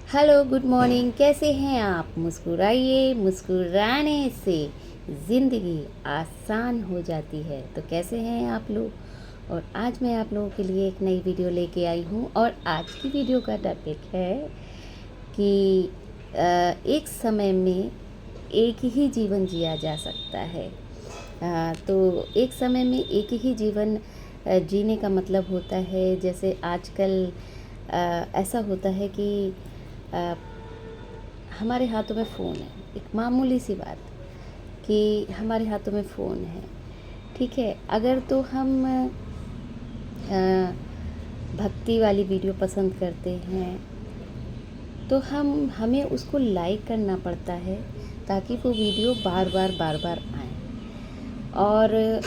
Hello, good morning. कैसे हैं आप? मुस्कुराइए, मुस्कुराने से ज़िंदगी आसान हो जाती है। तो कैसे हैं आप लोग? और आज मैं आप लोगों के लिए एक नई वीडियो लेके आई हूँ और आज की वीडियो का टॉपिक है कि एक समय में एक ही जीवन जिया जा सकता है। तो एक समय में एक ही जीवन जीने का मतलब होता है, जैसे आजकल ऐसा होता है कि अ, हमारे हाथों में फ़ोन है। एक मामूली सी बात कि हमारे हाथों में फ़ोन है, ठीक है। अगर तो हम अ, भक्ति वाली वीडियो पसंद करते हैं तो हमें उसको लाइक करना पड़ता है ताकि वो वीडियो बार बार आए। और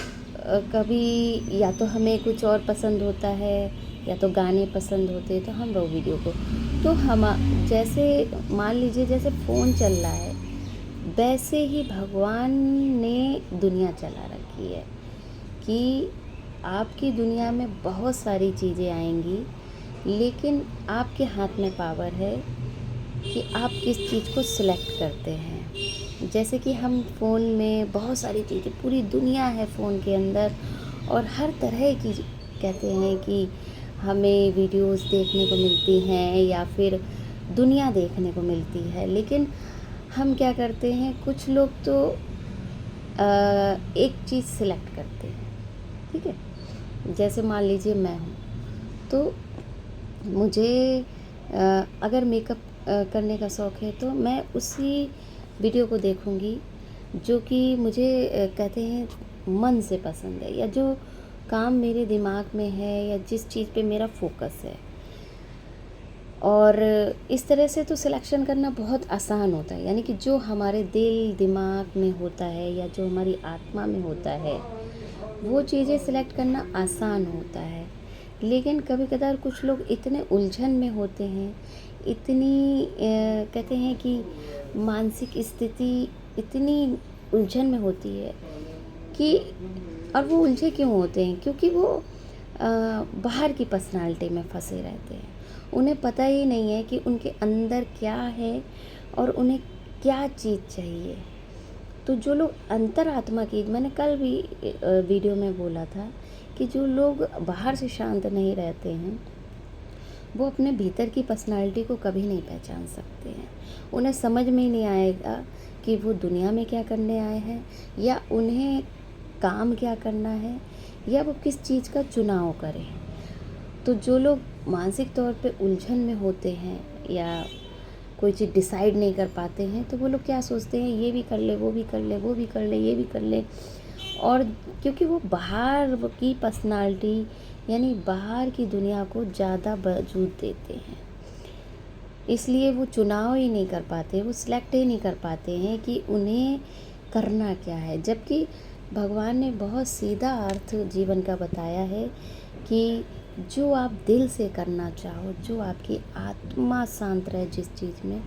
कभी या तो हमें कुछ और पसंद होता है या तो गाने पसंद होते हैं तो हम वो वीडियो को तो हम जैसे मान लीजिए जैसे फ़ोन चल रहा है वैसे ही भगवान ने दुनिया चला रखी है कि आपकी दुनिया में बहुत सारी चीज़ें आएंगी, लेकिन आपके हाथ में पावर है कि आप किस चीज़ को सिलेक्ट करते हैं। जैसे कि हम फ़ोन में बहुत सारी चीज़ें, पूरी दुनिया है फ़ोन के अंदर और हर तरह की कहते हैं कि हमें वीडियोस देखने को मिलती हैं या फिर दुनिया देखने को मिलती है। लेकिन हम क्या करते हैं, कुछ लोग तो एक चीज़ सिलेक्ट करते हैं, ठीक है। जैसे मान लीजिए मैं हूँ तो मुझे अगर मेकअप करने का शौक़ है तो मैं उसी वीडियो को देखूँगी जो कि मुझे कहते हैं मन से पसंद है, या जो काम मेरे दिमाग में है या जिस चीज़ पे मेरा फोकस है। और इस तरह से तो सिलेक्शन करना बहुत आसान होता है, यानी कि जो हमारे दिल दिमाग में होता है या जो हमारी आत्मा में होता है वो चीज़ें सिलेक्ट करना आसान होता है। लेकिन कभी कभार कुछ लोग इतने उलझन में होते हैं, इतनी कहते हैं कि मानसिक स्थिति इतनी उलझन में होती है कि, और वो उलझे क्यों होते हैं, क्योंकि वो बाहर की पर्सनालिटी में फंसे रहते हैं। उन्हें पता ही नहीं है कि उनके अंदर क्या है और उन्हें क्या चीज़ चाहिए। तो जो लोग अंतरात्मा की, मैंने कल भी वीडियो में बोला था कि जो लोग बाहर से शांत नहीं रहते हैं वो अपने भीतर की पर्सनालिटी को कभी नहीं पहचान सकते हैं। उन्हें समझ में ही नहीं आएगा कि वो दुनिया में क्या करने आए हैं, या उन्हें काम क्या करना है, या वो किस चीज़ का चुनाव करें। तो जो लोग मानसिक तौर पे उलझन में होते हैं या कोई चीज़ डिसाइड नहीं कर पाते हैं तो वो लोग क्या सोचते हैं, ये भी कर ले, वो भी कर ले, वो भी कर ले, ये भी कर ले। और क्योंकि वो बाहर की पर्सनालिटी यानी बाहर की दुनिया को ज़्यादा वजूद देते हैं, इसलिए वो चुनाव ही नहीं कर पाते, वो सिलेक्ट ही नहीं कर पाते हैं कि उन्हें करना क्या है। जबकि भगवान ने बहुत सीधा अर्थ जीवन का बताया है कि जो आप दिल से करना चाहो, जो आपकी आत्मा शांत रहे जिस चीज़ में,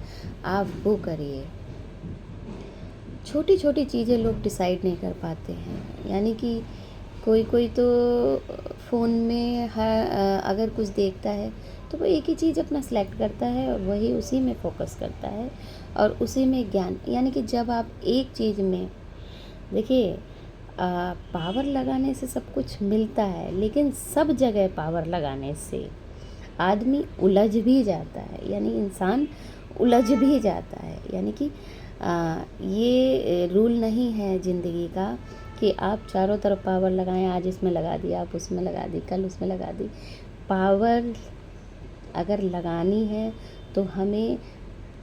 आप वो करिए। छोटी छोटी चीज़ें लोग डिसाइड नहीं कर पाते हैं, यानी कि कोई कोई तो फ़ोन में अगर कुछ देखता है तो वो एक ही चीज़ अपना सेलेक्ट करता है और वही उसी में फोकस करता है और उसी में ज्ञान, यानी कि जब आप एक चीज़ में देखिए, पावर लगाने से सब कुछ मिलता है, लेकिन सब जगह पावर लगाने से आदमी उलझ भी जाता है, यानी इंसान उलझ भी जाता है। यानी कि ये रूल नहीं है ज़िंदगी का कि आप चारों तरफ पावर लगाएं, आज इसमें लगा दी, आप उसमें लगा दी, कल उसमें लगा दी। पावर अगर लगानी है तो हमें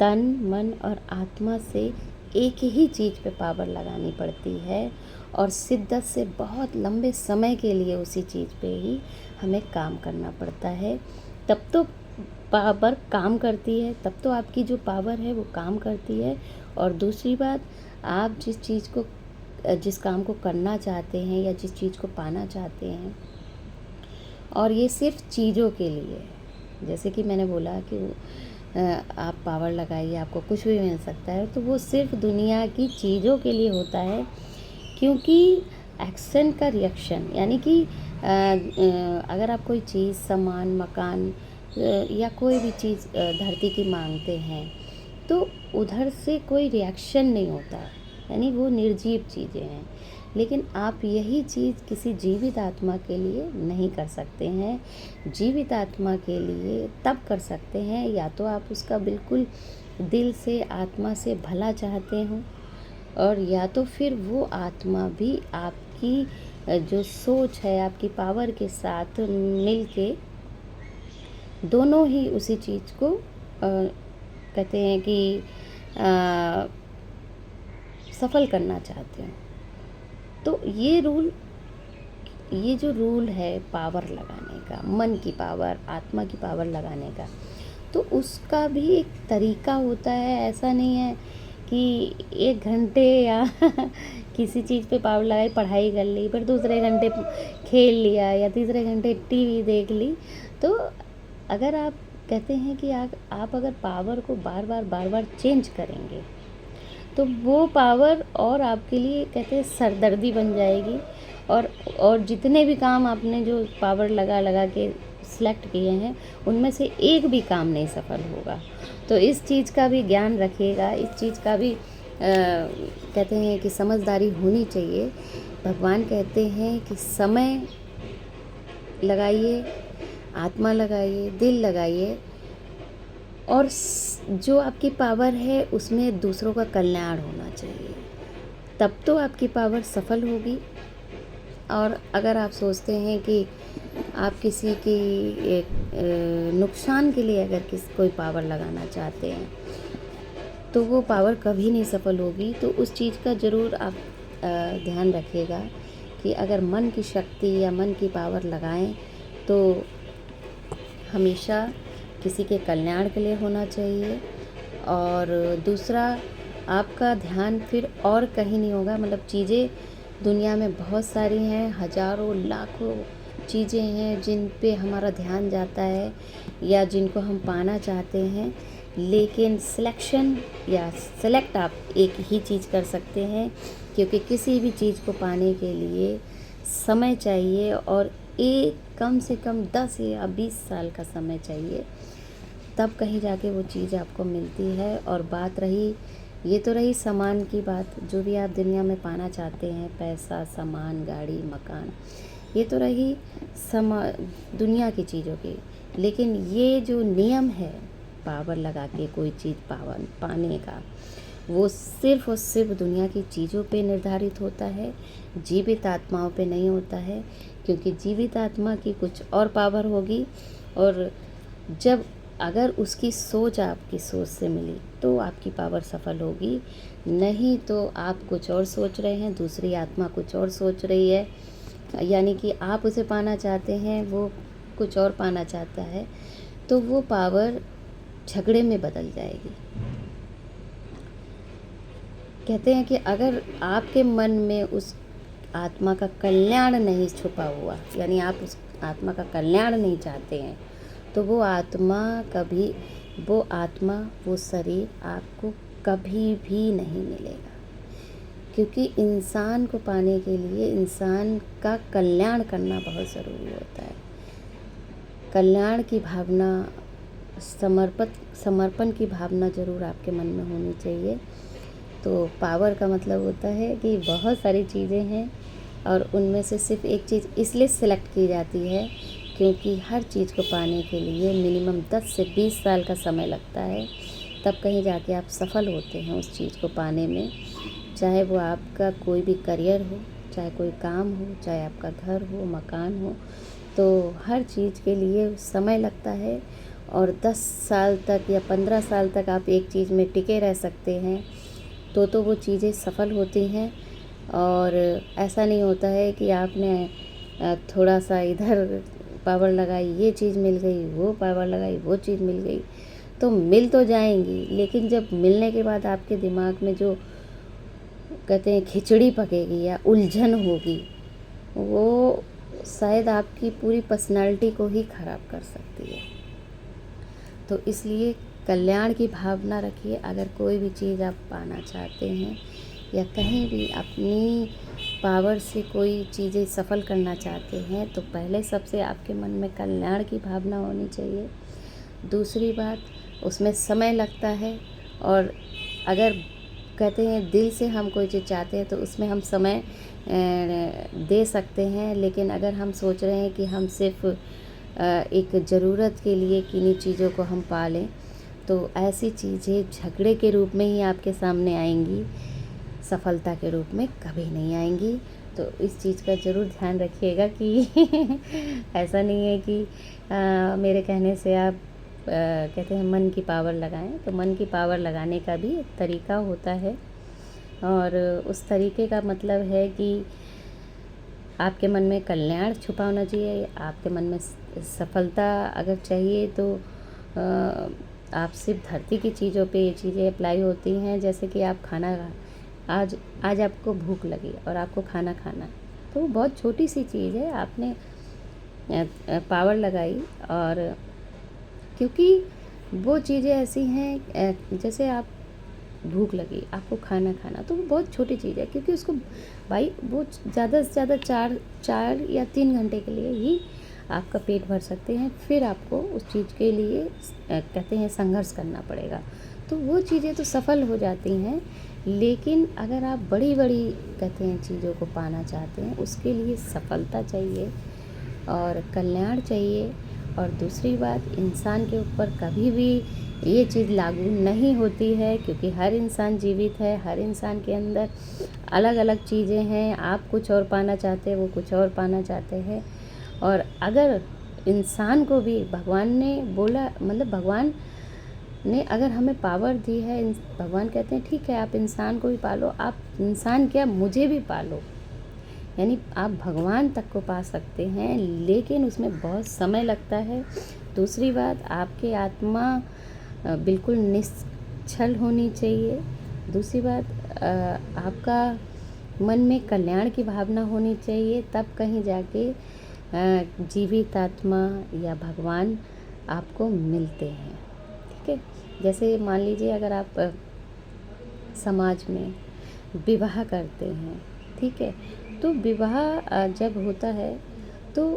तन मन और आत्मा से एक ही चीज़ पे पावर लगानी पड़ती है और शिद्दत से बहुत लंबे समय के लिए उसी चीज़ पे ही हमें काम करना पड़ता है। तब तो पावर काम करती है, तब तो आपकी जो पावर है वो काम करती है। और दूसरी बात, आप जिस काम को करना चाहते हैं या जिस चीज़ को पाना चाहते हैं, और ये सिर्फ चीज़ों के लिए है। जैसे कि मैंने बोला कि आप पावर लगाइए, आपको कुछ भी मिल सकता है, तो वो सिर्फ दुनिया की चीज़ों के लिए होता है। क्योंकि एक्शन का रिएक्शन, यानी कि अगर आप कोई चीज़, सामान, मकान या कोई भी चीज़ धरती की मांगते हैं, तो उधर से कोई रिएक्शन नहीं होता, यानी वो निर्जीव चीज़ें हैं। लेकिन आप यही चीज़ किसी जीवित आत्मा के लिए नहीं कर सकते हैं। जीवित आत्मा के लिए तब कर सकते हैं या तो आप उसका बिल्कुल दिल से, आत्मा से भला चाहते हो, और या तो फिर वो आत्मा भी आपकी जो सोच है, आपकी पावर के साथ मिल के दोनों ही उसी चीज़ को कहते हैं कि सफल करना चाहते हैं। तो ये जो रूल है पावर लगाने का, मन की पावर, आत्मा की पावर लगाने का, तो उसका भी एक तरीका होता है। ऐसा नहीं है कि 1 घंटे या किसी चीज़ पे पावर लगाई, पढ़ाई कर ली, फिर दूसरे घंटे खेल लिया या तीसरे घंटे टीवी देख ली। तो अगर आप कहते हैं कि आप अगर पावर को बार-बार चेंज करेंगे, तो वो पावर और आपके लिए कहते हैं सरदर्दी बन जाएगी, और जितने भी काम आपने जो पावर लगा के सेलेक्ट किए हैं, उनमें से एक भी काम नहीं सफल होगा। तो इस चीज़ का भी ज्ञान रखिएगा, इस चीज़ का भी कहते हैं कि समझदारी होनी चाहिए। भगवान कहते हैं कि समय लगाइए, आत्मा लगाइए, दिल लगाइए, और जो आपकी पावर है उसमें दूसरों का कल्याण होना चाहिए, तब तो आपकी पावर सफल होगी। और अगर आप सोचते हैं कि आप किसी की नुकसान के लिए अगर कोई पावर लगाना चाहते हैं, तो वो पावर कभी नहीं सफल होगी। तो उस चीज़ का ज़रूर आप ध्यान रखिएगा कि अगर मन की शक्ति या मन की पावर लगाएं, तो हमेशा किसी के कल्याण के लिए होना चाहिए। और दूसरा, आपका ध्यान फिर और कहीं नहीं होगा। मतलब चीज़ें दुनिया में बहुत सारी हैं, हज़ारों लाखों चीज़ें हैं जिन पे हमारा ध्यान जाता है या जिनको हम पाना चाहते हैं, लेकिन सिलेक्शन या सेलेक्ट आप एक ही चीज़ कर सकते हैं, क्योंकि किसी भी चीज़ को पाने के लिए समय चाहिए, और कम से कम 10 या 20 साल का समय चाहिए, तब कहीं जाके वो चीज़ आपको मिलती है। और बात रही, ये तो रही सामान की बात, जो भी आप दुनिया में पाना चाहते हैं, पैसा, सामान, गाड़ी, मकान, ये तो रही दुनिया की चीज़ों की। लेकिन ये जो नियम है पावर लगा के कोई चीज़ पाने का, वो सिर्फ़ और सिर्फ दुनिया की चीज़ों पे निर्धारित होता है, जीवित आत्माओं पे नहीं होता है। क्योंकि जीवित आत्मा की कुछ और पावर होगी, और जब अगर उसकी सोच आपकी सोच से मिली तो आपकी पावर सफल होगी, नहीं तो आप कुछ और सोच रहे हैं, दूसरी आत्मा कुछ और सोच रही है, यानी कि आप उसे पाना चाहते हैं, वो कुछ और पाना चाहता है, तो वो पावर झगड़े में बदल जाएगी। कहते हैं कि अगर आपके मन में उस आत्मा का कल्याण नहीं छुपा हुआ, यानी आप उस आत्मा का कल्याण नहीं चाहते हैं, तो वो आत्मा वो शरीर आपको कभी भी नहीं मिलेगा। क्योंकि इंसान को पाने के लिए इंसान का कल्याण करना बहुत ज़रूरी होता है। कल्याण की भावना, समर्पण की भावना ज़रूर आपके मन में होनी चाहिए। तो पावर का मतलब होता है कि बहुत सारी चीज़ें हैं, और उनमें से सिर्फ एक चीज़ इसलिए सेलेक्ट की जाती है क्योंकि हर चीज़ को पाने के लिए मिनिमम 10 से 20 साल का समय लगता है, तब कहीं जाके आप सफल होते हैं उस चीज़ को पाने में। चाहे वो आपका कोई भी करियर हो, चाहे कोई काम हो, चाहे आपका घर हो, मकान हो, तो हर चीज़ के लिए समय लगता है। और 10 साल तक या 15 साल तक आप एक चीज़ में टिके रह सकते हैं, तो वो चीज़ें सफल होती हैं। और ऐसा नहीं होता है कि आपने थोड़ा सा इधर पावर लगाई, ये चीज़ मिल गई, वो पावर लगाई, वो चीज़ मिल गई, तो मिल तो जाएंगी, लेकिन जब मिलने के बाद आपके दिमाग में जो कहते हैं खिचड़ी पकेगी या उलझन होगी, वो शायद आपकी पूरी पर्सनालिटी को ही ख़राब कर सकती है। तो इसलिए कल्याण की भावना रखिए। अगर कोई भी चीज़ आप पाना चाहते हैं या कहीं भी अपनी पावर से कोई चीज़ें सफल करना चाहते हैं, तो पहले सबसे आपके मन में कल्याण की भावना होनी चाहिए। दूसरी बात, उसमें समय लगता है। और अगर कहते हैं दिल से हम कोई चीज़ चाहते हैं तो उसमें हम समय दे सकते हैं। लेकिन अगर हम सोच रहे हैं कि हम सिर्फ़ एक ज़रूरत के लिए किन्हीं चीज़ों को हम पालें, तो ऐसी चीज़ें झगड़े के रूप में ही आपके सामने आएँगी, सफलता के रूप में कभी नहीं आएँगी। तो इस चीज़ का ज़रूर ध्यान रखिएगा कि ऐसा नहीं है कि मेरे कहने से आप कहते हैं मन की पावर लगाएं। तो मन की पावर लगाने का भी एक तरीका होता है, और उस तरीके का मतलब है कि आपके मन में कल्याण छुपा होना चाहिए। आपके मन में सफलता अगर चाहिए तो आप सिर्फ धरती की चीज़ों पे ये चीज़ें अप्लाई होती हैं। जैसे कि आप खाना आज आपको भूख लगी और आपको खाना खाना है, तो वो बहुत छोटी सी चीज़ है, आपने पावर लगाई। और क्योंकि वो चीज़ें ऐसी हैं, जैसे आप भूख लगी, आपको खाना खाना, तो वो बहुत छोटी चीज़ है, क्योंकि उसको भाई वो ज़्यादा से ज़्यादा 4 या 3 घंटे के लिए ही आपका पेट भर सकते हैं। फिर आपको उस चीज़ के लिए कहते हैं संघर्ष करना पड़ेगा। तो वो चीज़ें तो सफल हो जाती हैं। लेकिन अगर आप बड़ी बड़ी कहते हैं चीज़ों को पाना चाहते हैं, उसके लिए सफलता चाहिए और कल्याण चाहिए। और दूसरी बात, इंसान के ऊपर कभी भी ये चीज़ लागू नहीं होती है, क्योंकि हर इंसान जीवित है, हर इंसान के अंदर अलग अलग चीज़ें हैं। आप कुछ और पाना चाहते हैं, वो कुछ और पाना चाहते हैं। और अगर इंसान को भी भगवान ने बोला, मतलब भगवान ने अगर हमें पावर दी है, भगवान कहते हैं ठीक है आप इंसान को भी पालो, आप इंसान क्या मुझे भी पालो, यानी आप भगवान तक को पा सकते हैं, लेकिन उसमें बहुत समय लगता है। दूसरी बात, आपकी आत्मा बिल्कुल निश्चल होनी चाहिए। दूसरी बात, आपका मन में कल्याण की भावना होनी चाहिए, तब कहीं जाके जीवित आत्मा या भगवान आपको मिलते हैं। ठीक है, जैसे मान लीजिए अगर आप समाज में विवाह करते हैं, ठीक है, तो विवाह जब होता है तो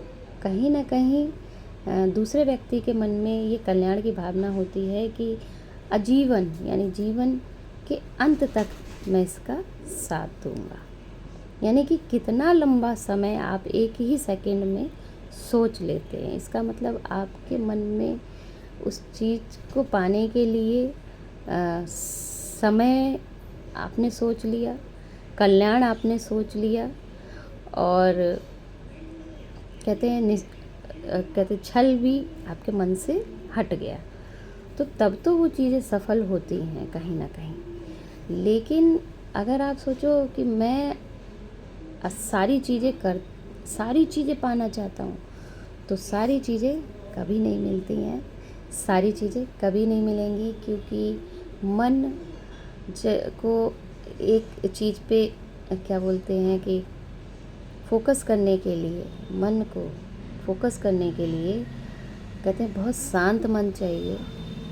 कहीं ना कहीं दूसरे व्यक्ति के मन में ये कल्याण की भावना होती है कि आजीवन, यानी जीवन के अंत तक मैं इसका साथ दूंगा। यानी कि कितना लंबा समय आप एक ही सेकंड में सोच लेते हैं। इसका मतलब आपके मन में उस चीज़ को पाने के लिए समय आपने सोच लिया, कल्याण आपने सोच लिया, और कहते छल भी आपके मन से हट गया, तो तब तो वो चीज़ें सफल होती हैं कहीं ना कहीं। लेकिन अगर आप सोचो कि मैं सारी चीज़ें पाना चाहता हूँ, तो सारी चीज़ें कभी नहीं मिलती हैं, सारी चीज़ें कभी नहीं मिलेंगी। क्योंकि मन को एक चीज़ पे क्या बोलते हैं कि फोकस करने के लिए, मन को फोकस करने के लिए कहते हैं बहुत शांत मन चाहिए,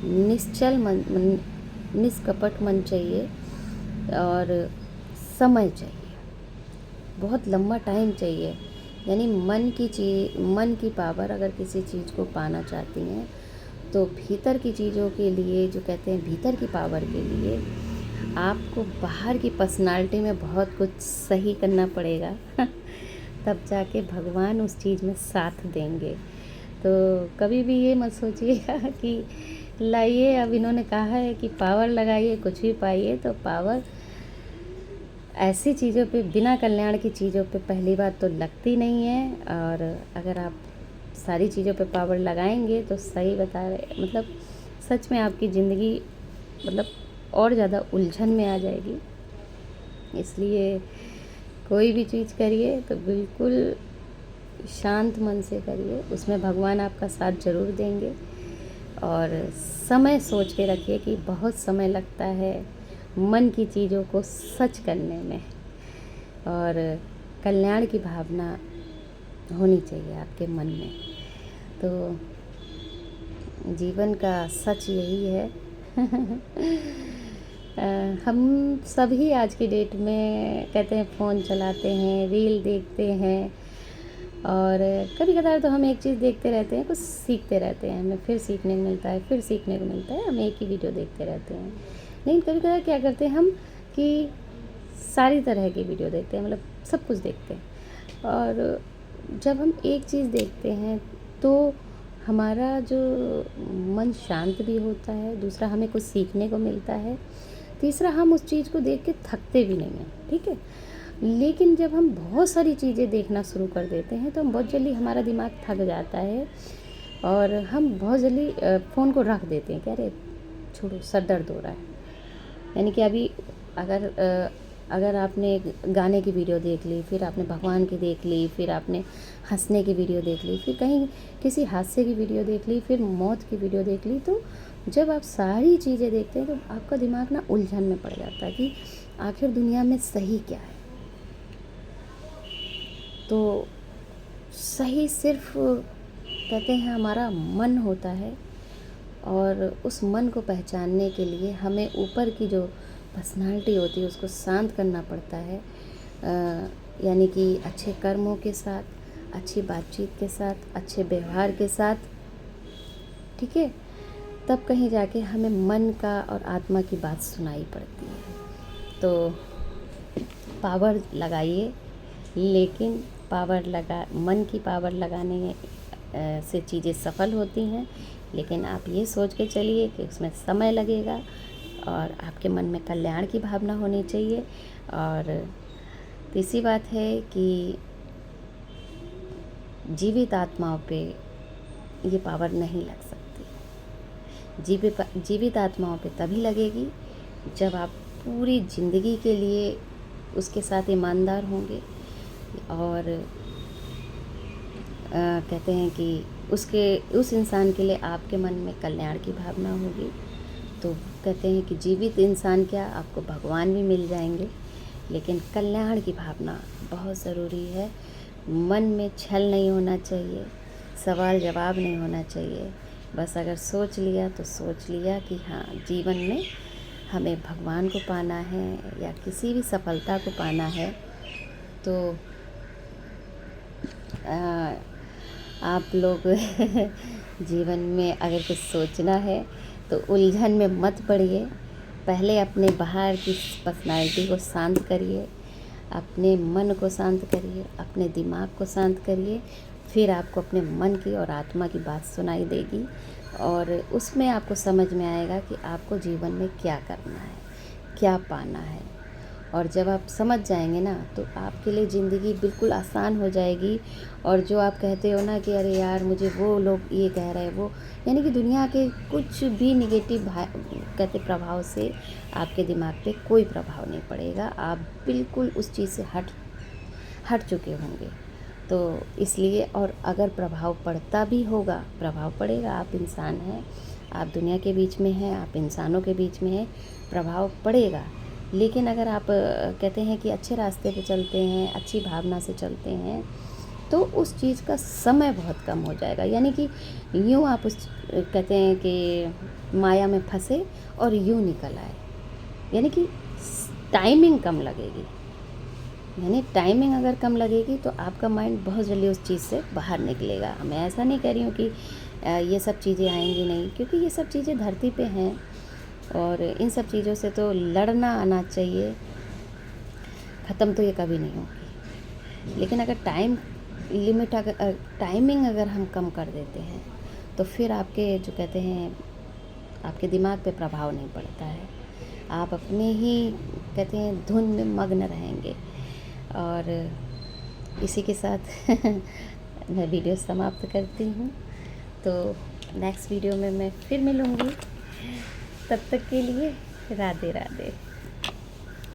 निश्चल मन, निष्कपट मन चाहिए, और समय चाहिए, बहुत लंबा टाइम चाहिए। यानी मन की पावर अगर किसी चीज़ को पाना चाहती हैं, तो भीतर की चीज़ों के लिए, जो कहते हैं भीतर की पावर के लिए, आपको बाहर की पर्सनालिटी में बहुत कुछ सही करना पड़ेगा तब जाके भगवान उस चीज़ में साथ देंगे। तो कभी भी ये मत सोचिएगा कि लाइए, अब इन्होंने कहा है कि पावर लगाइए कुछ भी पाइए, तो पावर ऐसी चीज़ों पे, बिना कल्याण की चीज़ों पे पहली बात तो लगती नहीं है। और अगर आप सारी चीज़ों पे पावर लगाएंगे तो सही बता रहे, मतलब सच में आपकी ज़िंदगी मतलब और ज़्यादा उलझन में आ जाएगी। इसलिए कोई भी चीज़ करिए तो बिल्कुल शांत मन से करिए, उसमें भगवान आपका साथ ज़रूर देंगे। और समय सोच के रखिए कि बहुत समय लगता है मन की चीज़ों को सच करने में, और कल्याण की भावना होनी चाहिए आपके मन में। तो जीवन का सच यही है हम सभी आज की डेट में कहते हैं फ़ोन चलाते हैं, रील देखते हैं, और कभी कभार तो हम एक चीज़ देखते रहते हैं, कुछ सीखते रहते हैं, हमें फिर सीखने को मिलता है, फिर सीखने को मिलता है, हम एक ही वीडियो देखते रहते हैं। लेकिन कभी कभार क्या करते हैं हम कि सारी तरह की वीडियो देखते हैं, मतलब सब कुछ देखते हैं। और जब हम एक चीज़ देखते हैं तो हमारा जो मन शांत भी होता है, दूसरा हमें कुछ सीखने को मिलता है, तीसरा हम उस चीज़ को देख के थकते भी नहीं हैं, ठीक है। लेकिन जब हम बहुत सारी चीज़ें देखना शुरू कर देते हैं तो हम बहुत जल्दी, हमारा दिमाग थक जाता है और हम बहुत जल्दी फ़ोन को रख देते हैं कि अरे छोड़ो, सर दर्द हो रहा है। यानी कि अभी अगर आपने गाने की वीडियो देख ली, फिर आपने भगवान की देख ली, फिर आपने हंसने की वीडियो देख ली, फिर कहीं किसी हादसे की वीडियो देख ली, फिर मौत की वीडियो देख ली, तो जब आप सारी चीज़ें देखते हैं तो आपका दिमाग ना उलझन में पड़ जाता है कि आखिर दुनिया में सही क्या है। तो सही सिर्फ कहते हैं हमारा मन होता है, और उस मन को पहचानने के लिए हमें ऊपर की जो पर्सनालिटी होती है उसको शांत करना पड़ता है। यानी कि अच्छे कर्मों के साथ, अच्छी बातचीत के साथ, अच्छे व्यवहार के साथ, ठीक है, तब कहीं जाके हमें मन का और आत्मा की बात सुनाई पड़ती है। तो पावर लगाइए, लेकिन मन की पावर लगाने से चीज़ें सफल होती हैं, लेकिन आप ये सोच के चलिए कि उसमें समय लगेगा और आपके मन में कल्याण की भावना होनी चाहिए। और तीसरी बात है कि जीवित आत्माओं पे ये पावर नहीं लग सकती। जीवित आत्माओं पे तभी लगेगी जब आप पूरी ज़िंदगी के लिए उसके साथ ईमानदार होंगे, और कहते हैं कि उस इंसान के लिए आपके मन में कल्याण की भावना होगी। तो कहते हैं कि जीवित इंसान क्या, आपको भगवान भी मिल जाएंगे, लेकिन कल्याण की भावना बहुत ज़रूरी है। मन में छल नहीं होना चाहिए, सवाल जवाब नहीं होना चाहिए। बस अगर सोच लिया तो सोच लिया कि हाँ, जीवन में हमें भगवान को पाना है या किसी भी सफलता को पाना है, तो आप लोग जीवन में अगर कुछ सोचना है तो उलझन में मत पड़िए। पहले अपने बाहर की पर्सनालिटी को शांत करिए, अपने मन को शांत करिए, अपने दिमाग को शांत करिए, फिर आपको अपने मन की और आत्मा की बात सुनाई देगी, और उसमें आपको समझ में आएगा कि आपको जीवन में क्या करना है, क्या पाना है। और जब आप समझ जाएंगे ना, तो आपके लिए ज़िंदगी बिल्कुल आसान हो जाएगी। और जो आप कहते हो ना कि अरे यार, मुझे वो लोग ये कह रहे हैं, वो यानी कि दुनिया के कुछ भी निगेटिव कहते प्रभाव से आपके दिमाग पे कोई प्रभाव नहीं पड़ेगा। आप बिल्कुल उस चीज़ से हट चुके होंगे। तो इसलिए, और अगर प्रभाव पड़ता भी होगा, प्रभाव पड़ेगा, आप इंसान हैं, आप दुनिया के बीच में हैं, आप इंसानों के बीच में हैं, प्रभाव पड़ेगा। लेकिन अगर आप कहते हैं कि अच्छे रास्ते पे चलते हैं, अच्छी भावना से चलते हैं, तो उस चीज़ का समय बहुत कम हो जाएगा। यानी कि यूँ आप उस कहते हैं कि माया में फंसे और यूँ निकल आए, यानी कि टाइमिंग कम लगेगी। यानी टाइमिंग अगर कम लगेगी तो आपका माइंड बहुत जल्दी उस चीज़ से बाहर निकलेगा। मैं ऐसा नहीं कह रही हूँ कि ये सब चीज़ें आएंगी नहीं, क्योंकि ये सब चीज़ें धरती पे हैं, और इन सब चीज़ों से तो लड़ना आना चाहिए। ख़त्म तो ये कभी नहीं होगी, लेकिन अगर टाइमिंग अगर हम कम कर देते हैं तो फिर आपके जो कहते हैं आपके दिमाग पे प्रभाव नहीं पड़ता है, आप अपने ही कहते हैं धुन में मग्न रहेंगे। और इसी के साथ मैं वीडियो समाप्त करती हूँ। तो नेक्स्ट वीडियो में मैं फिर मिलूँगी, तब तक के लिए राधे राधे।